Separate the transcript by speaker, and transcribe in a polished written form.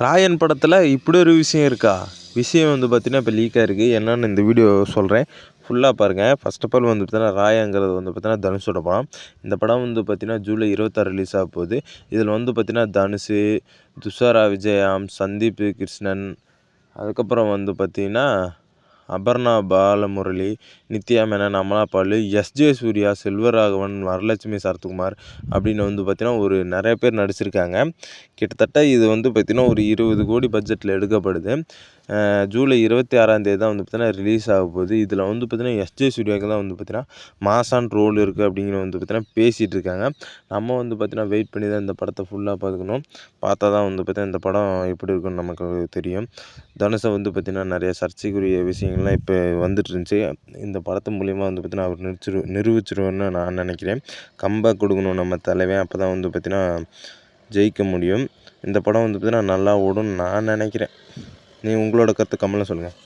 Speaker 1: ராயன் படத்தில் இப்படி ஒரு விஷயம் இருக்கா? விஷயம் வந்து பார்த்தீங்கன்னா இப்போ லீக் ஆகிருக்கு. என்னென்னு இந்த வீடியோ சொல்கிறேன், ஃபுல்லாக பாருங்கள். ஃபர்ஸ்ட் ஆஃப் ஆல் வந்து பார்த்தீங்கன்னா ராயாங்கிறது வந்து பார்த்தீங்கன்னா தனுஷோட படம். இந்த படம் வந்து பார்த்தீங்கன்னா ஜூலை 26 ரிலீஸ் ஆக போகுது. இதில் வந்து பார்த்தீங்கன்னா தனுஷ், துஷாரா விஜயாம், சந்தீப் கிருஷ்ணன், அதுக்கப்புறம் வந்து பார்த்தீங்கன்னா அபர்ணா பாலமுரளி, நித்யா மேனன், அமலா பால், எஸ்ஜே சூர்யா, செல்வராகவன், வரலட்சுமி சரத்குமார் அப்படின்னு வந்து பார்த்தீங்கன்னா ஒரு நிறைய பேர் நடிச்சிருக்காங்க. கிட்டத்தட்ட இது வந்து பார்த்தீங்கன்னா ஒரு 20 கோடி பட்ஜெட்டில் எடுக்கப்படுது. ஜூலை 26ஆம் தேதி தான் வந்து பார்த்தீங்கன்னா ரிலீஸ் ஆக போகுது. இதில் வந்து பார்த்தீங்கன்னா எஸ்ஜே சூர்யாவுக்கு தான் வந்து பார்த்தீங்கன்னா மாசான் ரோல் இருக்குது அப்படிங்கிற வந்து பார்த்தீங்கன்னா பேசிகிட்டு இருக்காங்க. நம்ம வந்து பார்த்தீங்கன்னா வெயிட் பண்ணி தான் இந்த படத்தை ஃபுல்லாக பார்த்துக்கணும். பார்த்தா தான் வந்து பார்த்தீங்கன்னா இந்த படம் எப்படி இருக்குன்னு நமக்கு தெரியும். தனுஷை வந்து பார்த்தீங்கன்னா நிறைய சர்ச்சைக்குரிய விஷயங்கள்லாம் இப்போ வந்துட்டு இருந்துச்சு. இந்த படத்து மூலிமா வந்து பார்த்தீங்கன்னா அவர் நிரூபிச்சிருவேன்னு நான் நினைக்கிறேன். கம்பேக் கொடுக்கணும் நம்ம தலைவன், அப்போ தான் வந்து பார்த்தீங்கன்னா ஜெயிக்க முடியும். இந்த படம் வந்து பார்த்தீங்கன்னா நல்லா ஓடும்னு நான் நினைக்கிறேன். உங்களோட கருத்து கமெண்ட்ல சொல்லுங்கள்.